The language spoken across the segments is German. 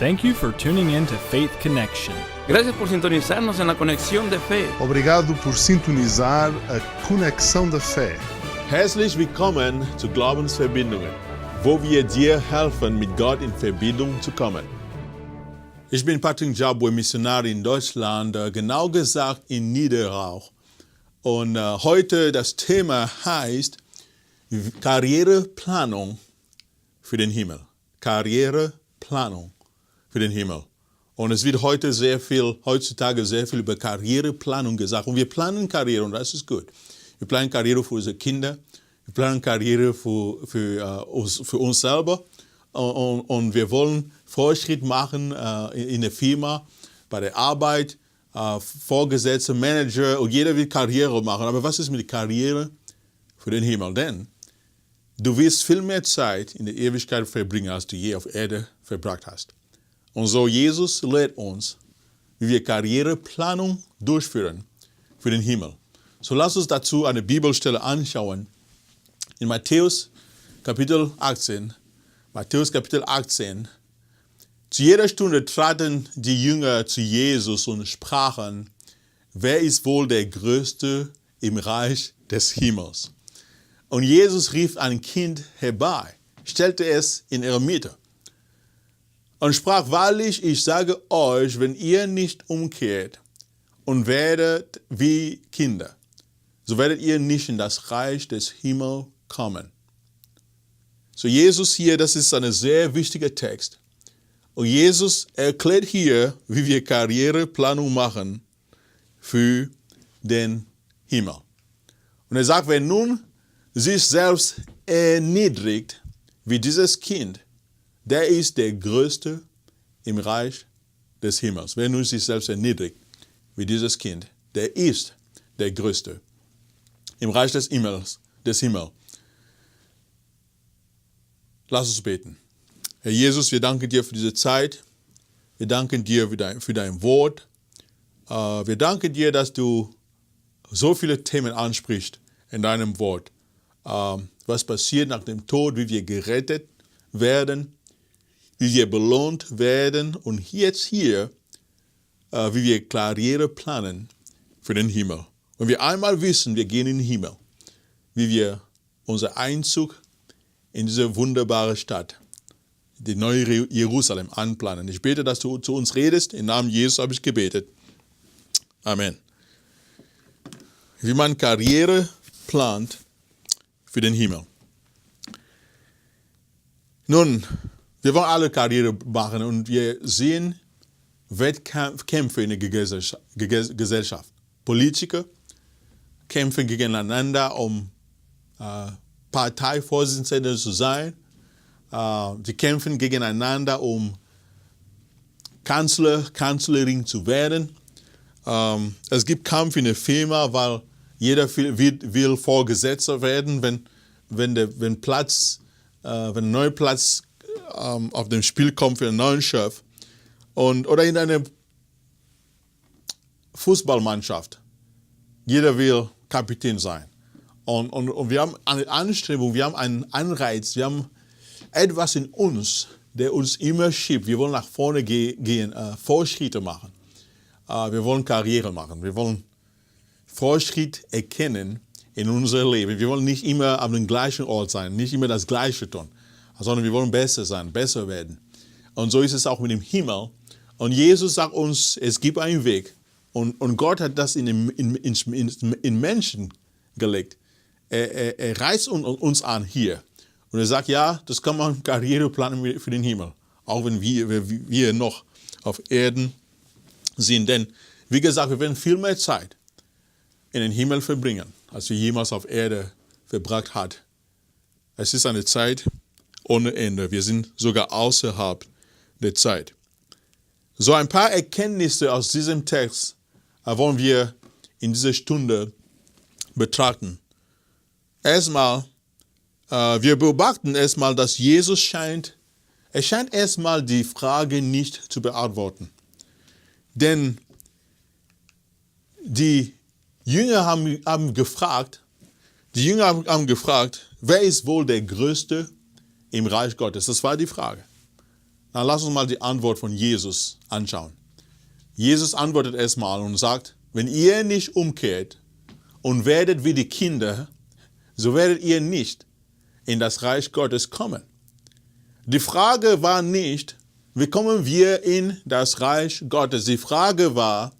Thank you for tuning in to Faith Connection. Gracias por sintonizarnos en la conexión de fe. Obrigado por sintonizar a Conexão da Fé. Herzlich willkommen zu Glaubensverbindungen, wo wir dir helfen, mit Gott in Verbindung zu kommen. Ich bin Ndjboue, Missionar in Deutschland, genau gesagt in Niederrauch. Und heute das Thema heißt Karriereplanung für den Himmel. Karriereplanung für den Himmel. Und es wird heutzutage sehr viel über Karriereplanung gesagt. Und wir planen Karriere und das ist gut. Wir planen Karriere für unsere Kinder. Wir planen Karriere für uns selber. Und wir wollen Fortschritt machen in der Firma, bei der Arbeit, Vorgesetzte, Manager. Und jeder will Karriere machen. Aber was ist mit der Karriere für den Himmel? Denn du wirst viel mehr Zeit in der Ewigkeit verbringen, als du je auf Erde verbracht hast. Und so Jesus lehrt uns, wie wir Karriereplanung durchführen für den Himmel. So lass uns dazu eine Bibelstelle anschauen. In Matthäus Kapitel 18. Zu jeder Stunde traten die Jünger zu Jesus und sprachen, wer ist wohl der Größte im Reich des Himmels? Und Jesus rief ein Kind herbei, stellte es in ihre Mitte und sprach, wahrlich, ich sage euch, wenn ihr nicht umkehrt und werdet wie Kinder, so werdet ihr nicht in das Reich des Himmels kommen. So Jesus hier, das ist ein sehr wichtiger Text. Und Jesus erklärt hier, wie wir Karriereplanung machen für den Himmel. Und er sagt, wer nun sich selbst erniedrigt wie dieses Kind, der ist der Größte im Reich des Himmels. Wer nun sich selbst erniedrigt wie dieses Kind, der ist der Größte im Reich des Himmels. Lass uns beten. Herr Jesus, wir danken dir für diese Zeit. Wir danken dir für dein Wort. Wir danken dir, dass du so viele Themen ansprichst in deinem Wort. Was passiert nach dem Tod, wie wir gerettet werden, wie wir belohnt werden und jetzt hier, wie wir Karriere planen für den Himmel. Wenn wir einmal wissen, wir gehen in den Himmel, wie wir unser Einzug in diese wunderbare Stadt, die neue Jerusalem, anplanen. Ich bete, dass du zu uns redest. Im Namen Jesus habe ich gebetet. Amen. Wie man Karriere plant für den Himmel. Nun, wir wollen alle Karriere machen und wir sehen Wettkämpfe in der Gesellschaft. Politiker kämpfen gegeneinander, um Parteivorsitzende zu sein. Die kämpfen gegeneinander, um Kanzlerin zu werden. Es gibt Kampf in der Firma, weil jeder will Vorgesetzter werden, wenn ein neuer Platz auf dem Spiel kommt für einen neuen Chef. Oder in einer Fußballmannschaft. Jeder will Kapitän sein. Und wir haben eine Anstrengung, wir haben einen Anreiz, wir haben etwas in uns, der uns immer schiebt. Wir wollen nach vorne gehen, Fortschritte machen. Wir wollen Karriere machen. Wir wollen Fortschritt erkennen in unser Leben. Wir wollen nicht immer an dem gleichen Ort sein, nicht immer das Gleiche tun, sondern wir wollen besser sein, besser werden. Und so ist es auch mit dem Himmel. Und Jesus sagt uns, es gibt einen Weg. Und Gott hat das in Menschen gelegt. Er reizt uns an hier. Und er sagt, ja, das kann man Karriere planen für den Himmel. Auch wenn wir noch auf Erden sind. Denn, wie gesagt, wir werden viel mehr Zeit in den Himmel verbringen, als wir jemals auf Erde verbracht haben. Es ist eine Zeit ohne Ende. Wir sind sogar außerhalb der Zeit. So ein paar Erkenntnisse aus diesem Text wollen wir in dieser Stunde betrachten. Erstmal, wir beobachten erstmal, dass Jesus scheint erstmal die Frage nicht zu beantworten. Denn die Jünger haben gefragt, wer ist wohl der Größte im Reich Gottes? Das war die Frage. Dann lass uns mal die Antwort von Jesus anschauen. Jesus antwortet erstmal und sagt, wenn ihr nicht umkehrt und werdet wie die Kinder, so werdet ihr nicht in das Reich Gottes kommen. Die Frage war nicht, wie kommen wir in das Reich Gottes? Die Frage war,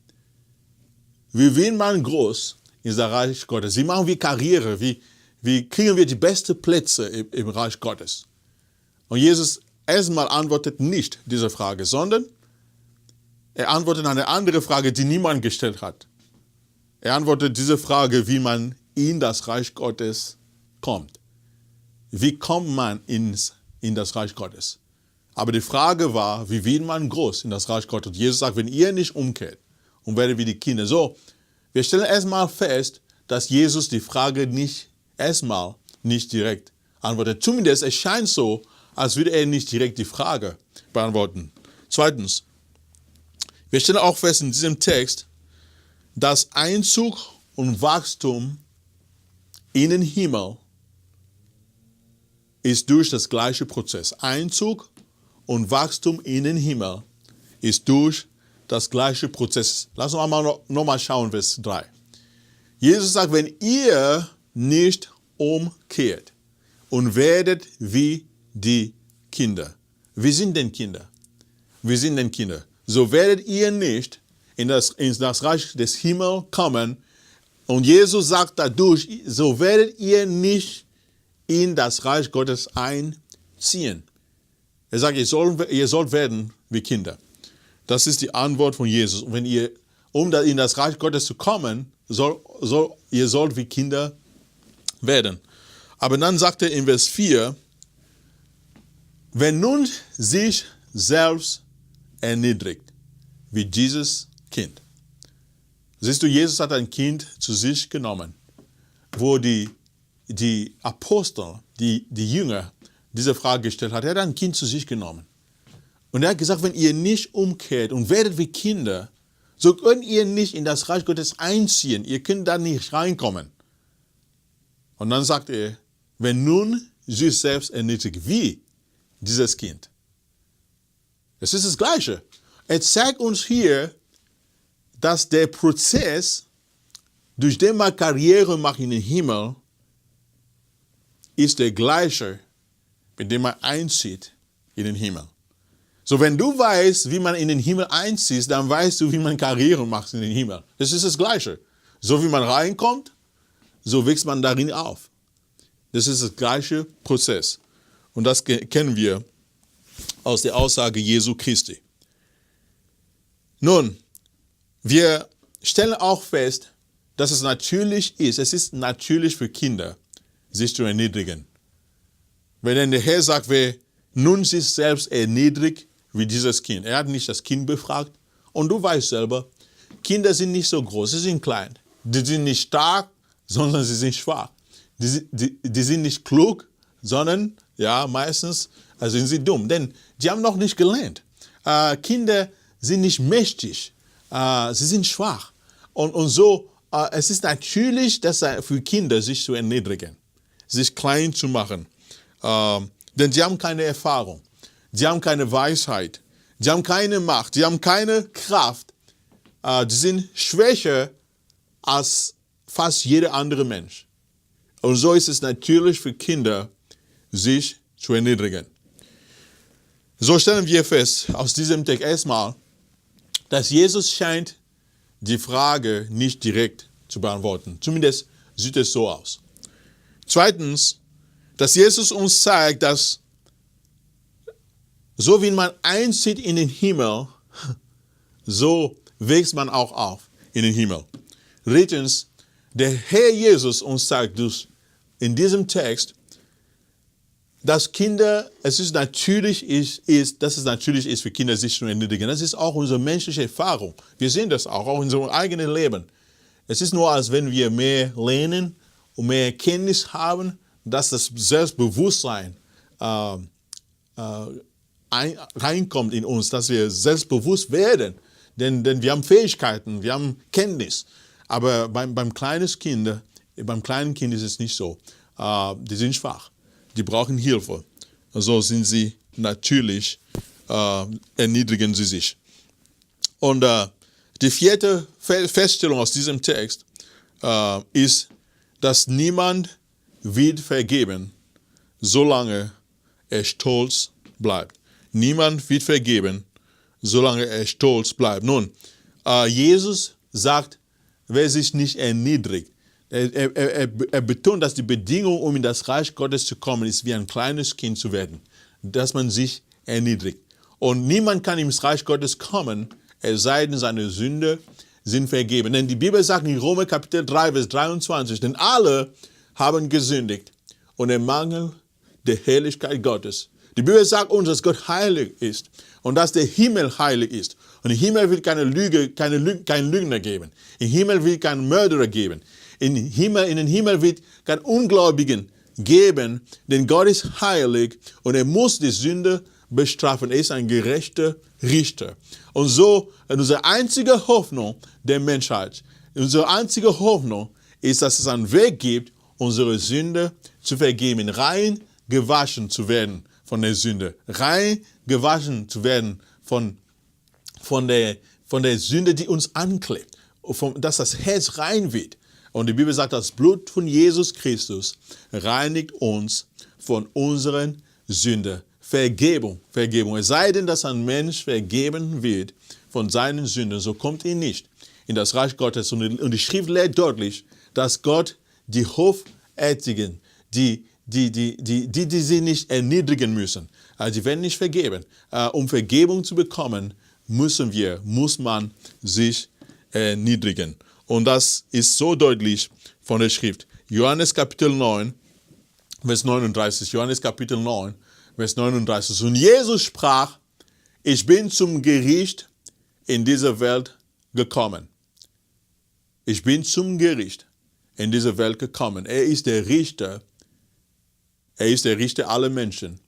wie wird man groß in das Reich Gottes? Wie machen wir Karriere? Wie kriegen wir die besten Plätze im Reich Gottes? Und Jesus erstmal antwortet nicht diese Frage, sondern er antwortet eine andere Frage, die niemand gestellt hat. Er antwortet diese Frage, wie man in das Reich Gottes kommt. Wie kommt man in das Reich Gottes? Aber die Frage war, wie wird man groß in das Reich Gottes? Und Jesus sagt, wenn ihr nicht umkehrt und werdet wie die Kinder. So, wir stellen erstmal fest, dass Jesus die Frage nicht direkt antwortet. Zumindest es scheint so, als würde er nicht direkt die Frage beantworten. Zweitens, wir stellen auch fest in diesem Text, dass Einzug und Wachstum in den Himmel ist durch das gleiche Prozess. Einzug und Wachstum in den Himmel ist durch das gleiche Prozess. Lass uns noch mal schauen, Vers 3. Jesus sagt, wenn ihr nicht umkehrt und werdet wie die Kinder. Wir sind denn Kinder. Wir sind denn Kinder. So werdet ihr nicht in das Reich des Himmels kommen. Und Jesus sagt dadurch, so werdet ihr nicht in das Reich Gottes einziehen. Er sagt, ihr sollt werden wie Kinder. Das ist die Antwort von Jesus. Und wenn ihr, um in das Reich Gottes zu kommen, ihr sollt wie Kinder werden. Aber dann sagt er in Vers 4, wenn nun sich selbst erniedrigt, wie dieses Kind. Siehst du, Jesus hat ein Kind zu sich genommen, wo die Apostel, die Jünger, diese Frage gestellt hat. Er hat ein Kind zu sich genommen. Und er hat gesagt, wenn ihr nicht umkehrt und werdet wie Kinder, so könnt ihr nicht in das Reich Gottes einziehen. Ihr könnt da nicht reinkommen. Und dann sagt er, wenn nun sich selbst erniedrigt, wie dieses Kind. Es ist das Gleiche. Er zeigt uns hier, dass der Prozess, durch den man Karriere macht in den Himmel, ist der gleiche, mit dem man einzieht in den Himmel. So, wenn du weißt, wie man in den Himmel einzieht, dann weißt du, wie man Karriere macht in den Himmel. Das ist das Gleiche. So wie man reinkommt, so wächst man darin auf. Das ist das gleiche Prozess. Und das kennen wir aus der Aussage Jesu Christi. Nun, wir stellen auch fest, dass es ist natürlich für Kinder, sich zu erniedrigen. Wenn der Herr sagt, wer nun sich selbst erniedrigt wie dieses Kind. Er hat nicht das Kind befragt. Und du weißt selber, Kinder sind nicht so groß, sie sind klein. Die sind nicht stark, sondern sie sind schwach. Die sind nicht klug, sondern ja, meistens sind sie dumm. Denn die haben noch nicht gelernt. Kinder sind nicht mächtig, sie sind schwach. Und so, es ist natürlich, dass für Kinder sich zu erniedrigen, sich klein zu machen. Denn sie haben keine Erfahrung, sie haben keine Weisheit, sie haben keine Macht, sie haben keine Kraft. Die sind schwächer als fast jeder andere Mensch. Und so ist es natürlich für Kinder, sich zu erniedrigen. So stellen wir fest, aus diesem Text erstmal, dass Jesus scheint, die Frage nicht direkt zu beantworten. Zumindest sieht es so aus. Zweitens, dass Jesus uns zeigt, dass so wie man einzieht in den Himmel, so wächst man auch auf in den Himmel. Drittens, der Herr Jesus uns zeigt in diesem Text, dass dass es natürlich ist für Kinder, sich zu erniedrigen. Das ist auch unsere menschliche Erfahrung. Wir sehen das auch in unserem eigenen Leben. Es ist nur, als wenn wir mehr lernen und mehr Kenntnis haben, dass das Selbstbewusstsein reinkommt in uns, dass wir selbstbewusst werden. Denn wir haben Fähigkeiten, wir haben Kenntnis. Aber beim kleinen Kind ist es nicht so. Die sind schwach. Die brauchen Hilfe. Also sind sie natürlich erniedrigen sie sich. Und die vierte Feststellung aus diesem Text ist, dass niemand wird vergeben, solange er stolz bleibt. Niemand wird vergeben, solange er stolz bleibt. Nun, Jesus sagt, wer sich nicht erniedrigt. Er betont, dass die Bedingung, um in das Reich Gottes zu kommen, ist, wie ein kleines Kind zu werden. Dass man sich erniedrigt. Und niemand kann ins Reich Gottes kommen, es sei denn, seine Sünde sind vergeben. Denn die Bibel sagt in Römer Kapitel 3, Vers 23, denn alle haben gesündigt und den Mangel der Herrlichkeit Gottes. Die Bibel sagt uns, dass Gott heilig ist und dass der Himmel heilig ist. Und im Himmel wird keine Lüge, kein Lügner geben. Im Himmel wird kein Mörderer geben. In den Himmel wird kein Ungläubigen geben, denn Gott ist heilig und er muss die Sünde bestrafen. Er ist ein gerechter Richter. Und so, unsere einzige Hoffnung der Menschheit, unsere einzige Hoffnung ist, dass es einen Weg gibt, unsere Sünde zu vergeben, rein gewaschen zu werden von der Sünde, rein gewaschen zu werden von der Sünde, die uns anklebt, dass das Herz rein wird. Und die Bibel sagt, das Blut von Jesus Christus reinigt uns von unseren Sünden. Vergebung. Es sei denn, dass ein Mensch vergeben wird von seinen Sünden, so kommt er nicht in das Reich Gottes. Und die Schrift lehrt deutlich, dass Gott die Hoffärtigen, die sie nicht erniedrigen müssen, die werden nicht vergeben. Um Vergebung zu bekommen, muss man sich erniedrigen. Und das ist so deutlich von der Schrift. Johannes Kapitel 9, Vers 39. Johannes Kapitel 9, Vers 39. Und Jesus sprach, ich bin zum Gericht in dieser Welt gekommen. Ich bin zum Gericht in dieser Welt gekommen. Er ist der Richter. Er ist der Richter aller Menschen.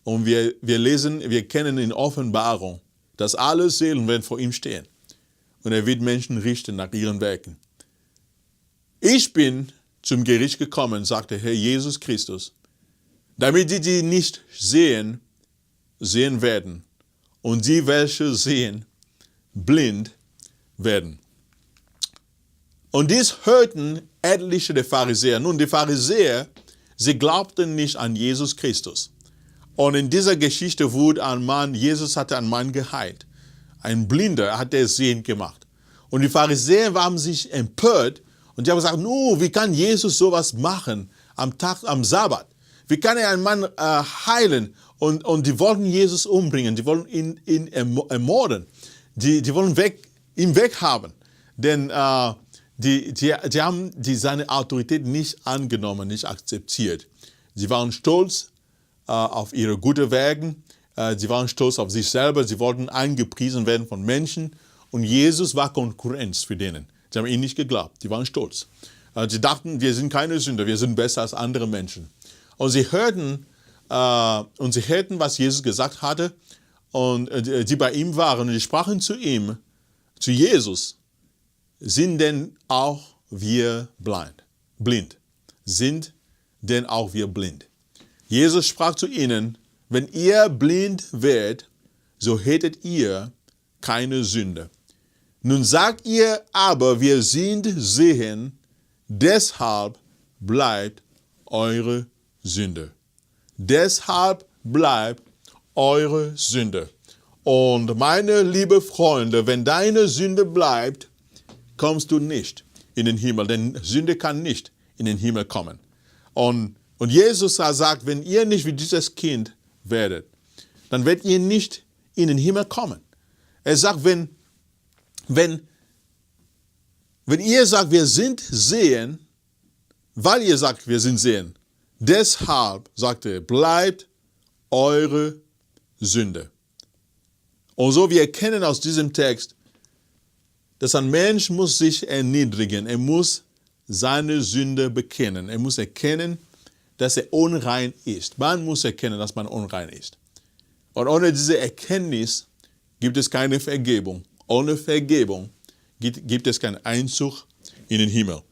Und wir kennen in Offenbarung, dass alle Seelen werden vor ihm stehen. Und er wird Menschen richten nach ihren Werken. Ich bin zum Gericht gekommen, sagte Herr Jesus Christus, damit die nicht sehen, sehen werden. Und die, welche sehen, blind werden. Und dies hörten etliche der Pharisäer. Nun, die Pharisäer, sie glaubten nicht an Jesus Christus. Und in dieser Geschichte wurde Jesus hatte einen Mann geheilt. Ein Blinder hat er sehend gemacht. Und die Pharisäer haben sich empört und die haben gesagt, wie kann Jesus sowas machen am Sabbat? Wie kann er einen Mann heilen? Und die wollten Jesus umbringen, die wollten ihn ermorden. Die wollen ihn weghaben. Denn die haben seine Autorität nicht angenommen, nicht akzeptiert. Sie waren stolz auf ihre guten Werke. Sie waren stolz auf sich selber. Sie wollten angepriesen werden von Menschen. Und Jesus war Konkurrenz für denen. Sie haben ihn nicht geglaubt. Die waren stolz. Sie dachten, wir sind keine Sünder. Wir sind besser als andere Menschen. Und sie hörten, was Jesus gesagt hatte. Und die bei ihm waren. Und die sprachen zu ihm, zu Jesus, sind denn auch wir blind? Sind denn auch wir blind? Jesus sprach zu ihnen, wenn ihr blind wärt, so hättet ihr keine Sünde. Nun sagt ihr aber, wir sind sehen, deshalb bleibt eure Sünde. Deshalb bleibt eure Sünde. Und meine lieben Freunde, wenn deine Sünde bleibt, kommst du nicht in den Himmel, denn Sünde kann nicht in den Himmel kommen. Und Jesus sagt, wenn ihr nicht wie dieses Kind werdet, dann werdet ihr nicht in den Himmel kommen. Er sagt, wenn ihr sagt, wir sind sehen, weil ihr sagt, wir sind sehen, deshalb, sagt er, bleibt eure Sünde. Und so, wir erkennen aus diesem Text, dass ein Mensch muss sich erniedrigen. Er muss seine Sünde bekennen. Er muss erkennen, dass er unrein ist. Man muss erkennen, dass man unrein ist. Und ohne diese Erkenntnis gibt es keine Vergebung. Ohne Vergebung gibt es keinen Einzug in den Himmel.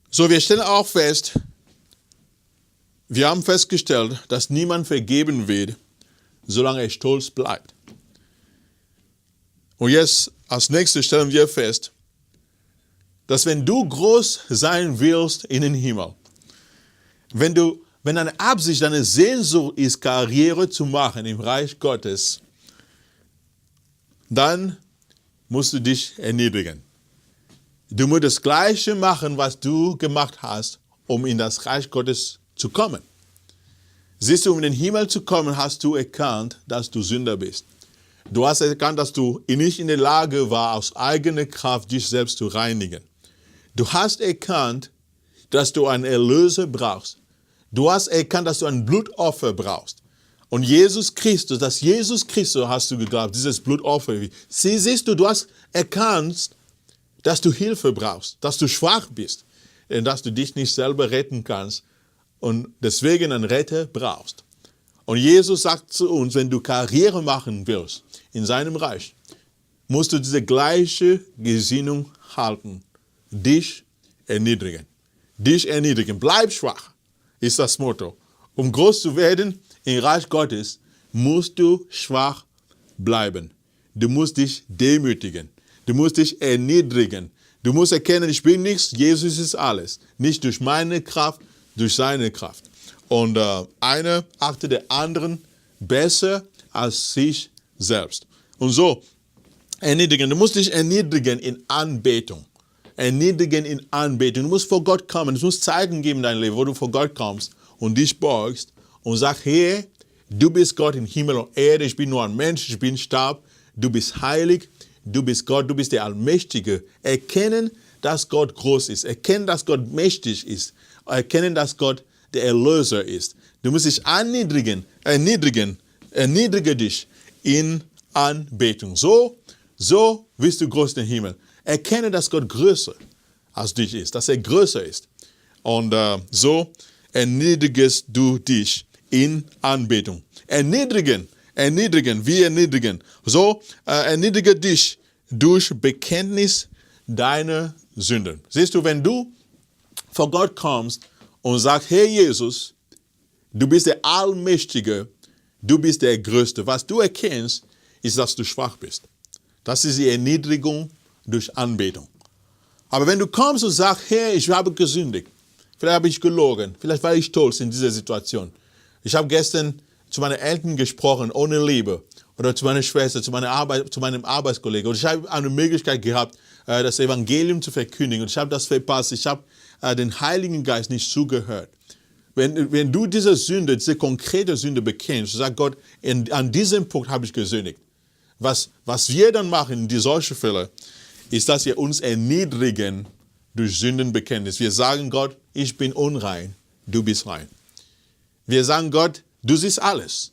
So, wir stellen auch fest, wir haben festgestellt, dass niemand vergeben wird, solange er stolz bleibt. Und jetzt als nächstes stellen wir fest, dass wenn du groß sein willst in den Himmel, wenn deine Absicht, deine Sehnsucht ist, Karriere zu machen im Reich Gottes, dann musst du dich erniedrigen. Du musst das Gleiche machen, was du gemacht hast, um in das Reich Gottes zu kommen. Siehst du, um in den Himmel zu kommen, hast du erkannt, dass du Sünder bist. Du hast erkannt, dass du nicht in der Lage warst, aus eigener Kraft dich selbst zu reinigen. Du hast erkannt, dass du einen Erlöser brauchst. Du hast erkannt, dass du ein Blutopfer brauchst. Und Jesus Christus hast du geglaubt, dieses Blutopfer. Siehst du, du hast erkannt, dass du Hilfe brauchst, dass du schwach bist, dass du dich nicht selber retten kannst und deswegen einen Retter brauchst. Und Jesus sagt zu uns, wenn du Karriere machen willst in seinem Reich, musst du diese gleiche Gesinnung halten. Dich erniedrigen. Dich erniedrigen. Bleib schwach, ist das Motto. Um groß zu werden im Reich Gottes, musst du schwach bleiben. Du musst dich demütigen. Du musst dich erniedrigen. Du musst erkennen, ich bin nichts, Jesus ist alles. Nicht durch meine Kraft, durch seine Kraft. Und einer achtet der anderen besser als sich selbst. Und so, erniedrigen. Du musst dich erniedrigen in Anbetung. Erniedrigen in Anbetung. Du musst vor Gott kommen. Du musst Zeichen geben in deinem Leben, wo du vor Gott kommst und dich beugst und sagst, hey, du bist Gott in Himmel und Erde. Ich bin nur ein Mensch, ich bin Staub. Du bist heilig. Du bist Gott, du bist der Allmächtige. Erkennen, dass Gott groß ist. Erkennen, dass Gott mächtig ist. Erkennen, dass Gott der Erlöser ist. Du musst dich erniedrige dich in Anbetung. So wirst du groß im Himmel. Erkenne, dass Gott größer als dich ist, dass er größer ist. Und so erniedrigst du dich in Anbetung. Erniedrigen. Wir erniedrigen. So erniedrige dich durch Bekenntnis deiner Sünden. Siehst du, wenn du vor Gott kommst und sagst, hey Jesus, du bist der Allmächtige, du bist der Größte. Was du erkennst, ist, dass du schwach bist. Das ist die Erniedrigung durch Anbetung. Aber wenn du kommst und sagst, hey, ich habe gesündigt, vielleicht habe ich gelogen, vielleicht war ich stolz in dieser Situation. Ich habe gestern zu meinen Eltern gesprochen, ohne Liebe. Oder zu meiner Schwester, zu meinem Arbeitskollegen. Und ich habe eine Möglichkeit gehabt, das Evangelium zu verkündigen. Und ich habe das verpasst. Ich habe den Heiligen Geist nicht zugehört. Wenn du diese Sünde, diese konkrete Sünde bekennst, sag Gott, an diesem Punkt habe ich gesündigt. Was wir dann machen in solchen Fällen, ist, dass wir uns erniedrigen durch Sündenbekenntnis. Wir sagen Gott, ich bin unrein, du bist rein. Wir sagen Gott, du siehst alles.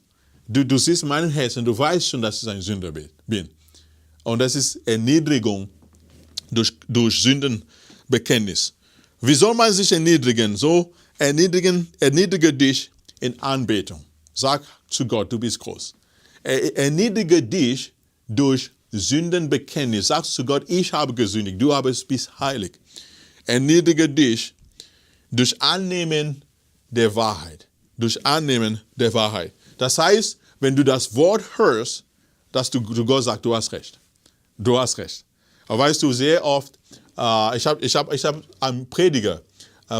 Du siehst mein Herz und du weißt schon, dass ich ein Sünder bin. Und das ist Erniedrigung durch Sündenbekenntnis. Wie soll man sich erniedrigen? So erniedrige dich in Anbetung. Sag zu Gott, du bist groß. Erniedrige dich durch Sündenbekenntnis. Sag zu Gott, ich habe gesündigt, du bist heilig. Erniedrige dich durch Annehmen der Wahrheit. Durch Annehmen der Wahrheit. Das heißt, wenn du das Wort hörst, dass du Gott sagst, du hast recht. Du hast recht. Aber weißt du, sehr oft, ich hab einen Prediger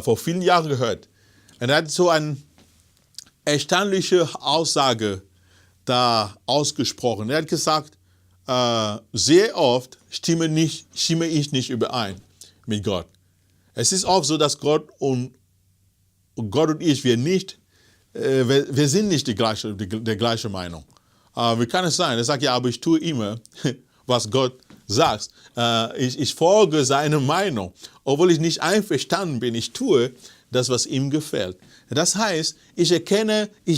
vor vielen Jahren gehört. Und er hat so eine erstaunliche Aussage da ausgesprochen. Er hat gesagt, sehr oft stimme ich nicht überein mit Gott. Es ist oft so, dass Gott und ich, wir sind nicht der gleiche Meinung. Wie kann es sein? Er sagt, ja, aber ich tue immer, was Gott sagt. Ich folge seiner Meinung. Obwohl ich nicht einverstanden bin, ich tue das, was ihm gefällt. Das heißt, ich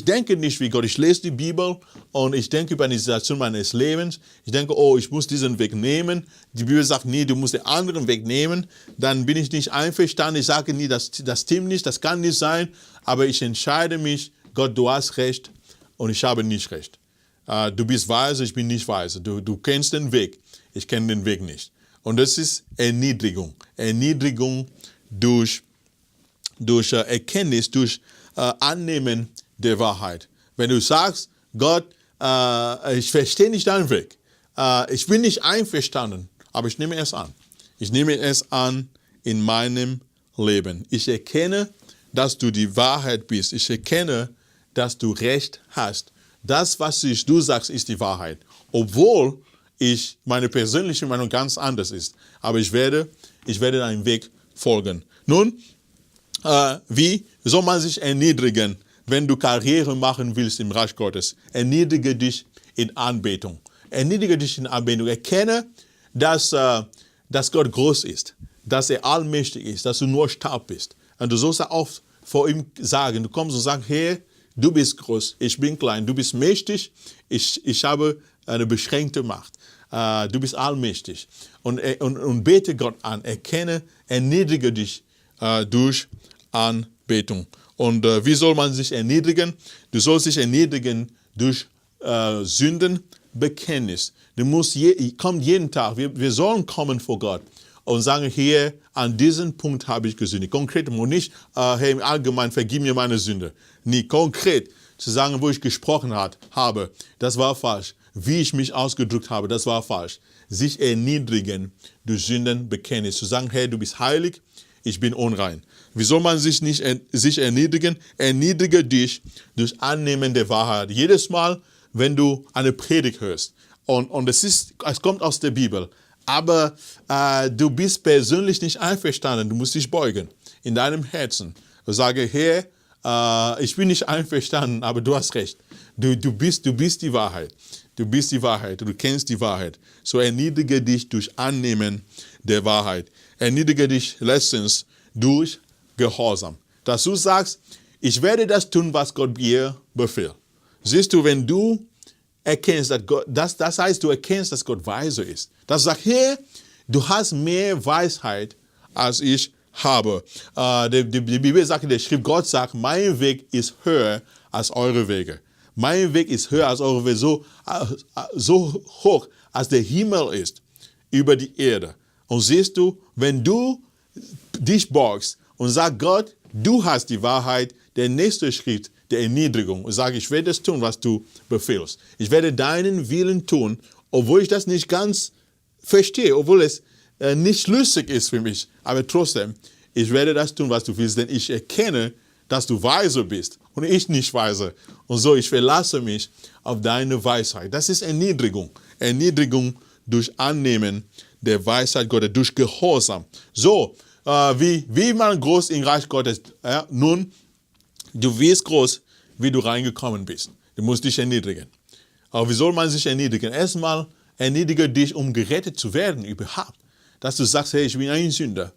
denke nicht wie Gott. Ich lese die Bibel und ich denke über die Situation meines Lebens. Ich denke, ich muss diesen Weg nehmen. Die Bibel sagt, nee, du musst den anderen Weg nehmen. Dann bin ich nicht einverstanden. Ich sage nie, das stimmt nicht, das kann nicht sein. Aber ich entscheide mich, Gott, du hast recht und ich habe nicht recht. Du bist weise, ich bin nicht weise. Du kennst den Weg, ich kenne den Weg nicht. Und das ist Erniedrigung. Erniedrigung durch Erkenntnis, durch Annehmen der Wahrheit. Wenn du sagst, Gott, ich verstehe nicht deinen Weg. Ich bin nicht einverstanden, aber ich nehme es an. Ich nehme es an in meinem Leben. Ich erkenne, dass du die Wahrheit bist. Ich erkenne, dass du Recht hast. Das, was du sagst, ist die Wahrheit. Obwohl meine persönliche Meinung ganz anders ist. Aber ich werde deinem Weg folgen. Nun, wie soll man sich erniedrigen, wenn du Karriere machen willst im Reich Gottes? Erniedrige dich in Anbetung. Erniedrige dich in Anbetung. Erkenne, dass Gott groß ist, dass er allmächtig ist, dass du nur Staub bist. Und du sollst auch vor ihm sagen, du kommst und sagst, Herr, du bist groß, ich bin klein, du bist mächtig, ich habe eine beschränkte Macht. Du bist allmächtig. Und bete Gott an, erniedrige dich durch Anbetung. Und wie soll man sich erniedrigen? Du sollst dich erniedrigen durch Sündenbekenntnis. Kommt jeden Tag, wir sollen kommen vor Gott und sagen, hier, an diesem Punkt habe ich gesündigt. Konkret und nicht, hey, im Allgemeinen, vergib mir meine Sünde. Nie, konkret zu sagen, wo ich gesprochen habe, das war falsch. Wie ich mich ausgedrückt habe, das war falsch. Sich erniedrigen durch Sündenbekenntnis. Zu sagen, hey, du bist heilig, ich bin unrein. Wie soll man sich erniedrigen? Erniedrige dich durch Annehmen der Wahrheit. Jedes Mal, wenn du eine Predigt hörst, und es kommt aus der Bibel, aber du bist persönlich nicht einverstanden, du musst dich beugen in deinem Herzen. Und sage, Herr, ich bin nicht einverstanden, aber du hast recht. Du bist die Wahrheit. Du bist die Wahrheit, du kennst die Wahrheit. So erniedrige dich durch Annehmen der Wahrheit. Erniedrige dich letztens durch Gehorsam. Dass du sagst, ich werde das tun, was Gott mir befiehlt. Siehst du, wenn du erkennst, dass das heißt, du erkennst, dass Gott weise ist. Dass du sagst, hey, du hast mehr Weisheit, als ich habe. Die Bibel sagt in der Schrift, Gott sagt, mein Weg ist höher als eure Wege. Mein Weg ist höher als eure Wege, so hoch, als der Himmel ist über die Erde. Und siehst du, wenn du dich beugst und sagst, Gott, du hast die Wahrheit, der nächste Schritt der Erniedrigung. Und sage, ich werde es tun, was du befehlst. Ich werde deinen Willen tun, obwohl ich das nicht ganz verstehe, obwohl es nicht schlüssig ist für mich. Aber trotzdem, ich werde das tun, was du willst, denn ich erkenne, dass du weise bist und ich nicht weise. Und so, ich verlasse mich auf deine Weisheit. Das ist Erniedrigung. Erniedrigung durch Annehmen der Weisheit Gottes, durch Gehorsam. So, wie man groß im Reich Gottes, nun, du wirst groß, wie du reingekommen bist. Du musst dich erniedrigen. Aber wie soll man sich erniedrigen? Erstmal erniedrige dich, um gerettet zu werden überhaupt. Dass du sagst, hey, ich bin ein Sünder,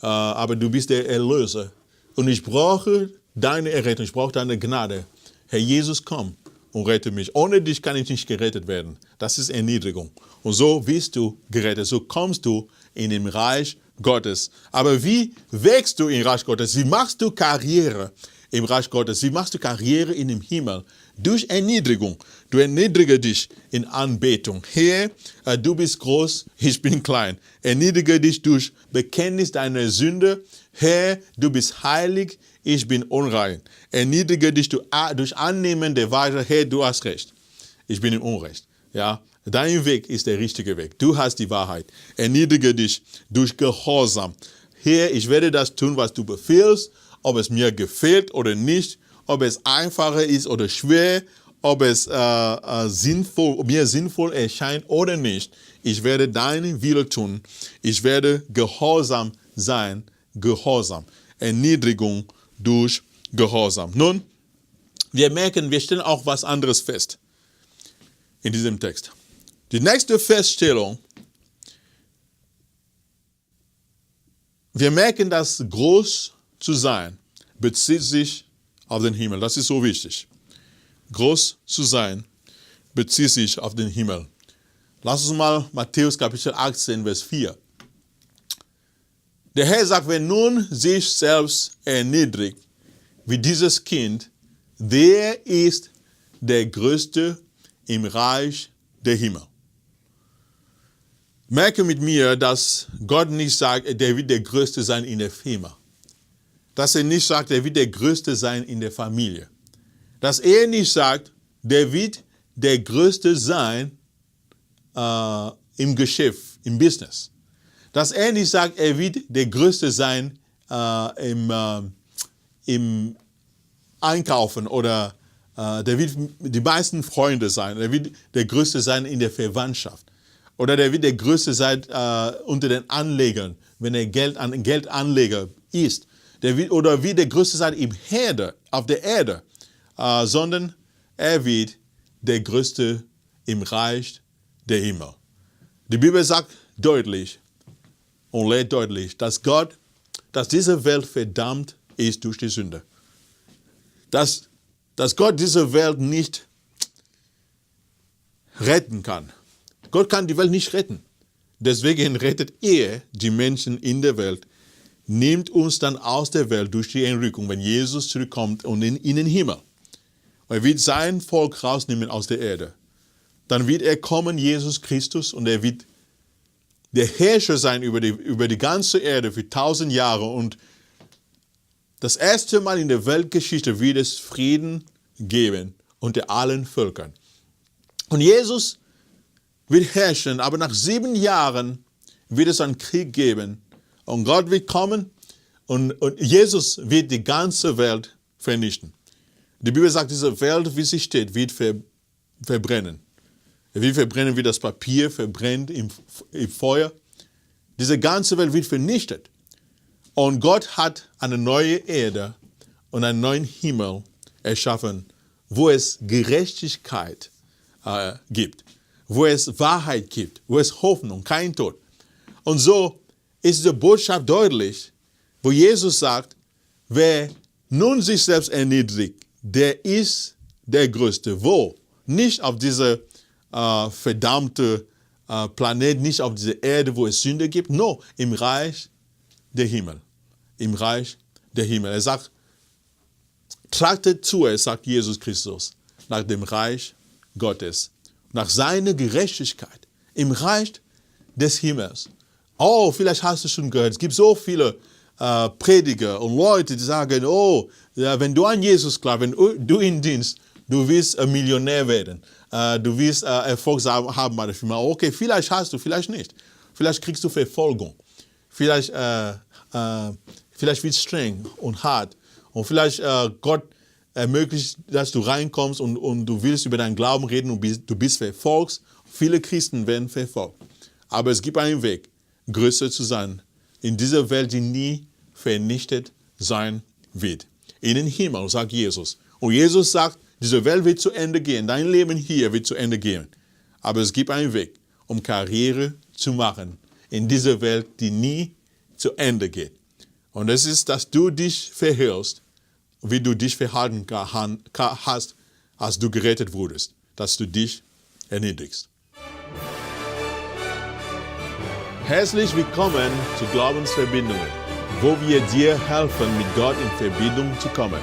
aber du bist der Erlöser. Und ich brauche deine Errettung, ich brauche deine Gnade. Herr Jesus, komm und rette mich. Ohne dich kann ich nicht gerettet werden. Das ist Erniedrigung. Und so wirst du gerettet, so kommst du in den Reich Gottes. Aber wie wächst du im Reich Gottes? Wie machst du Karriere im Reich Gottes? Wie machst du Karriere in dem Himmel? Durch Erniedrigung. Du erniedrige dich in Anbetung. Herr, du bist groß, ich bin klein. Erniedrige dich durch Bekenntnis deiner Sünde. Herr, du bist heilig, ich bin unrein. Erniedrige dich durch Annehmen der Wahrheit. Herr, du hast recht. Ich bin im Unrecht. Ja, dein Weg ist der richtige Weg. Du hast die Wahrheit. Erniedrige dich durch Gehorsam. Herr, ich werde das tun, was du befiehlst, ob es mir gefällt oder nicht, ob es einfacher ist oder schwer, ob es mir sinnvoll erscheint oder nicht. Ich werde deinen Willen tun. Ich werde gehorsam sein. Gehorsam. Erniedrigung durch Gehorsam. Nun, wir merken, wir stellen auch was anderes fest in diesem Text. Die nächste Feststellung, wir merken, dass groß zu sein bezieht sich auf den Himmel. Das ist so wichtig. Groß zu sein bezieht sich auf den Himmel. Lass uns mal Matthäus Kapitel 18, Vers 4. Der Herr sagt, wer nun sich selbst erniedrigt, wie dieses Kind, der ist der Größte im Reich der Himmel. Merke mit mir, dass Gott nicht sagt, der wird der Größte sein in der Firma. dass er nicht sagt, er wird der Größte sein in der Familie. Dass er nicht sagt, der wird der Größte sein im Geschäft, im Business. Dass er nicht sagt, er wird der Größte sein im Einkaufen oder der wird die meisten Freunde sein. Der wird der Größte sein in der Verwandtschaft. Oder der wird der Größte sein unter den Anlegern, wenn er Geldanleger ist. Oder wird der Größte sein auf der Erde. Sondern er wird der Größte im Reich der Himmel. Die Bibel sagt deutlich und lehrt deutlich, dass diese Welt verdammt ist durch die Sünde. Dass Gott diese Welt nicht retten kann. Gott kann die Welt nicht retten. Deswegen rettet er die Menschen in der Welt, nimmt uns dann aus der Welt durch die Entrückung, wenn Jesus zurückkommt und in den Himmel. Er wird sein Volk rausnehmen aus der Erde. Dann wird er kommen, Jesus Christus, und er wird der Herrscher sein über die ganze Erde für 1000 Jahre. Und das erste Mal in der Weltgeschichte wird es Frieden geben unter allen Völkern. Und Jesus wird herrschen, aber nach 7 Jahren wird es einen Krieg geben. Und Gott wird kommen und Jesus wird die ganze Welt vernichten. Die Bibel sagt, diese Welt, wie sie steht, wird verbrennen. Er wird verbrennen, wie das Papier verbrennt im Feuer. Diese ganze Welt wird vernichtet. Und Gott hat eine neue Erde und einen neuen Himmel erschaffen, wo es Gerechtigkeit gibt, wo es Wahrheit gibt, wo es Hoffnung, kein Tod. Und so ist die Botschaft deutlich, wo Jesus sagt, wer nun sich selbst erniedrigt, der ist der Größte. Wo? Nicht auf dieser verdammte Planet, nicht auf dieser Erde, wo es Sünde gibt, no, im Reich der Himmel. Im Reich der Himmel. Er sagt, trachtet zuerst, sagt Jesus Christus, nach dem Reich Gottes, nach seiner Gerechtigkeit, im Reich des Himmels. Oh, vielleicht hast du schon gehört, es gibt so viele Prediger und Leute, die sagen, oh, ja, wenn du an Jesus glaubst, wenn du ihn dienst, du wirst ein Millionär werden, du wirst Erfolg haben bei der Firma. Okay, vielleicht hast du, vielleicht nicht. Vielleicht kriegst du Verfolgung. Vielleicht wird es streng und hart. Und vielleicht Gott ermöglicht, dass du reinkommst und du willst über deinen Glauben reden und du bist verfolgt. Viele Christen werden verfolgt. Aber es gibt einen Weg, größer zu sein, in dieser Welt, die nie vernichtet sein wird. In den Himmel, sagt Jesus. Und Jesus sagt, diese Welt wird zu Ende gehen, dein Leben hier wird zu Ende gehen. Aber es gibt einen Weg, um Karriere zu machen in dieser Welt, die nie zu Ende geht. Und das ist, dass du dich verhältst, wie du dich verhalten hast, als du gerettet wurdest, dass du dich erniedrigst. Herzlich willkommen zu Glaubensverbindungen, wo wir dir helfen, mit Gott in Verbindung zu kommen.